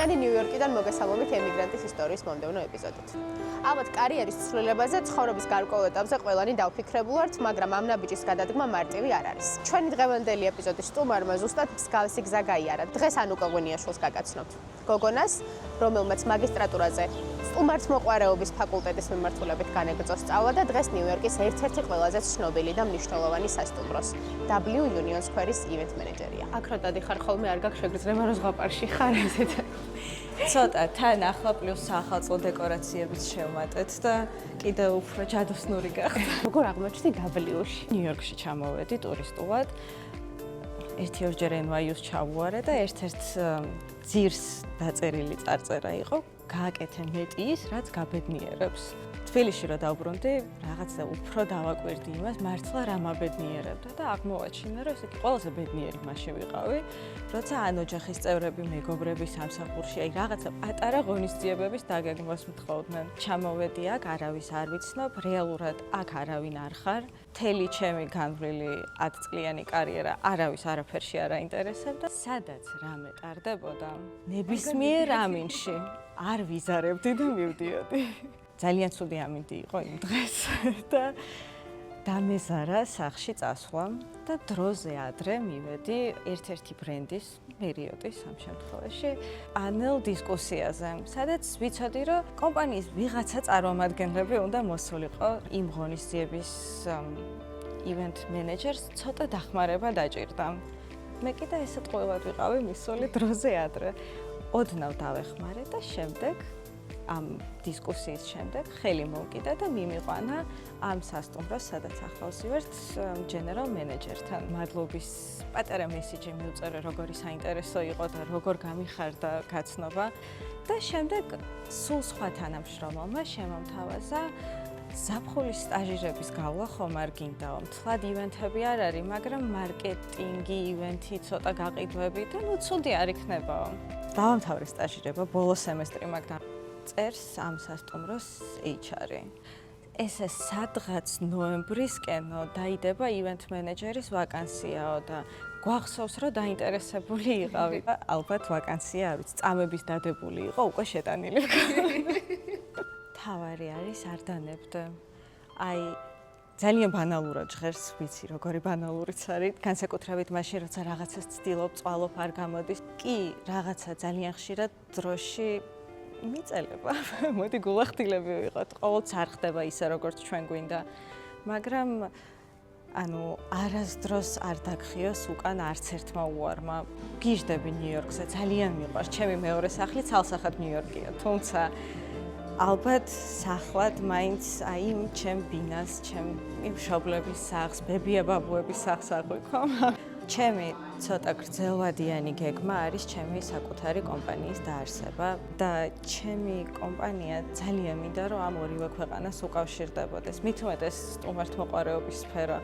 წლიანი ნიუ-იორკიდან მოგესალმებით ემიგრანტის ისტორიის მომდევნო ეპიზოდით. ალბათ კარიერის ცვლილებაზე ცხოვრების გარკვეულ ეტაპზე ყველანი დავფიქრებულ ვართ, მაგრამ ამ ნაბიჯის გადადგმა მარტივი არ არის. ჩვენი დღევანდელი ეპიზოდის სტუმარმა ზუსტად მსგავსი გზა გაიარა. დღეს ან უკვე ღვინიაშვილს გაგაცნობთ. გოგონას, რომელმაც მაგისტრატურაზე სტუმართმოყვარეობის ფაკულტეტის მიმართულებით განეგრძო სწავლა და დღეს ნიუ-იორკის ერთ-ერთი ყველაზე ცნობილი და მნიშვნელოვანი სასტუმროს W Union Square-ის ივენთ მენეჯერია. აქ რო დადიხარ ხოლმე არ გაქვს შეგრძნება რომ ზღვაპარკში ხარ ესეთ. ცოტა თან ახლა პლუს ახალწლო დეკორაციებიც შევმატეთ და კიდევ უფრო ჯადოსნური გახდა. როგორ აღმოჩნდი W-ში? ნიუ-იორკში ჩამოვედი ტურისტულად. ერთ-ორჯერ NYU-ს ჩავუარე და ერთ-ერთ ძირს დაწერილი წარწერა იყო გააკეთე მეტი ის, რაც გაბედნიერებს. თბილისში რო დავბრუნდი, რაღაცა უფრო დავაკვირდი იმას, მართლა რა მაბედნიერებდა და აღმოვაჩინა, რომ ესე ყველაზე ბედნიერი მასში ვიყავი, როცა ან ოჯახის წევრები, მეგობრები სამსახურში, აი რაღაცა პატარა ღონისძიებების დაგეგმვას მთხოვდნენ. ჩამოვედი აქ, არავის არ ვიცნობ, რეალურად აქ არავინ არ ხარ. მთელი ჩემი განვლილი 10 წლიანი კარიერა არავის არაფერში არ აინტერესებდა. სადაც რამე ტარდებოდა, ნებისმიერ ამინში არ ვიზარებდი და მივდიოდი. ძალიან ცუდი ამინდი იყო იმ დღეს და დამეზარა სახში წასვლა და დროზე ადრე მივედი ერთ-ერთი ბრენდის მერიოტის ამ შემთხვევაში პანელ დისკუსიაზე, სადაც ვიცოდი, რომ კომპანიის ვიღაცა წარმომადგენლები უნდა მოსულიყო იმ ღონისძიების ივენთ მენეჯერს ცოტა დახმარება დაჭირდა. მე კიდე ესეთყუილად ვიყავი მისული დროზე ადრე. ოდნავ დავეხმარე და შემდეგ ამ დისკუსიის შემდეგ ხელი მოვკიდა და მიმიყვანა ამ სასტუმროს, სადაც ახლავს ვართ ჯენერალ მენეჯერთან. მადლობის პატარა მესიჯი მივწერე, როგორი საინტერესო იყო და როგორ გამიხარდა გაცნობა და შემდეგ სულ სხვა თანამშრომელმა შემომთავაზა ზაფხულის სტაჟირების გავლა ხომ არ გინდაო. მთლად ივენთები არ არის, მაგრამ მარკეტინგი, ივენთი, ცოტა გაყიდვები და ნუ ცუდი არ იქნებაო. დავამთავრე სტაჟირება, ბოლო სემესტრი მაგდა წერს ამ სასტუმროს HR-ი. ესე სადღაც ნოემბრისკენო დაიდება ივენთ მენეჯერის ვაკანსიაო და გვახსოვს, რომ დაინტერესებული იყავი. ალბათ ვაკანსია არ ვიცი, წამების დადებული იყო, უკვე შეტანილი. თავარი არის არ დანებდე. აი ძალიან ბანალურად ჟღერს, ვიცი, როგორი ბანალურიც არის, განსაკუთრებით მაშინ, როცა რაღაცას ცდილობ, წვალობ, არ გამოდის. კი, რაღაცა ძალიან ხშირად დროში მიწელება. მოდი გულახდილები ვიყოთ. ყოველთვის არ ხდება ისე, როგორც ჩვენ გვინდა. მაგრამ ანუ არასდროს არ დაგხიოს უკან არც ერთმა უარმა. გიждები ნიუ-იორკზე, ძალიან მიყვარს. ჩემი მეორე სახლი ცალსახად ნიუ-იორკია. თუმცა ალბათ სახლად მაინც აი იმ ჩემ ბინას, ჩემ მშობლების სახლს, ბებია-ბაბუების სახლს აღვიქვამ. ჩემი ცოტა გრძელვადიანი გეგმა არის ჩემი საკუთარი კომპანიის დაარსება და ჩემი კომპანია ძალიან მინდა რომ ამ ორივე ქვეყანას უკავშირდებოდეს. მით უმეტეს სტუმართმოყვარეობის სფერო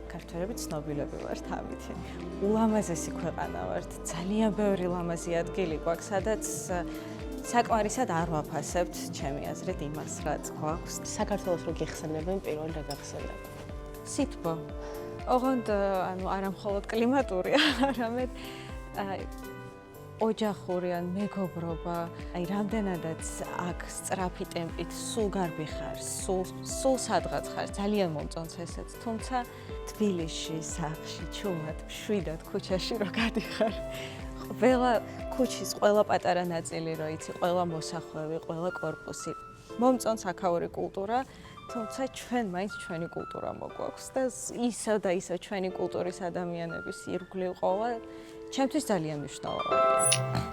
ქართველები ცნობილები ვართ ამითი. ულამაზესი ქვეყანა ვართ, ძალიან ბევრი ლამაზი ადგილი გვაქვს, სადაც საკმარისად არ ვაფასებთ ჩემი აზრით იმას, რაც გვაქვს. საქართველოს რო გიხსენებენ, პირველ რა გახსენებთ? სითბო. ოღონდ ანუ არა მხოლოდ კლიმატური, არამედ ოჯახური ან მეგობრობა, აი რამდენადაც აქ სწრაფი ტემპით სულ გარბი ხარ, სულ სადღაც ხარ, ძალიან მომწონს ესეც. თუმცა თბილისში, სახლში, ჩუმად, მშვიდად ქუჩაში რო გადიხარ, ყველა ქუჩის ყველა პატარა ნაწილი რო იცი, ყველა მოსახვევი, ყველა კორპუსი. მომწონს აქაური კულტურა, თუმცა ჩვენ მაინც ჩვენი კულტურა მოგვაქვს და ისევ და ისევ ჩვენი კულტურის ადამიანების ირგვლივ ყოლა ჩემთვის ძალიან მნიშვნელოვანია.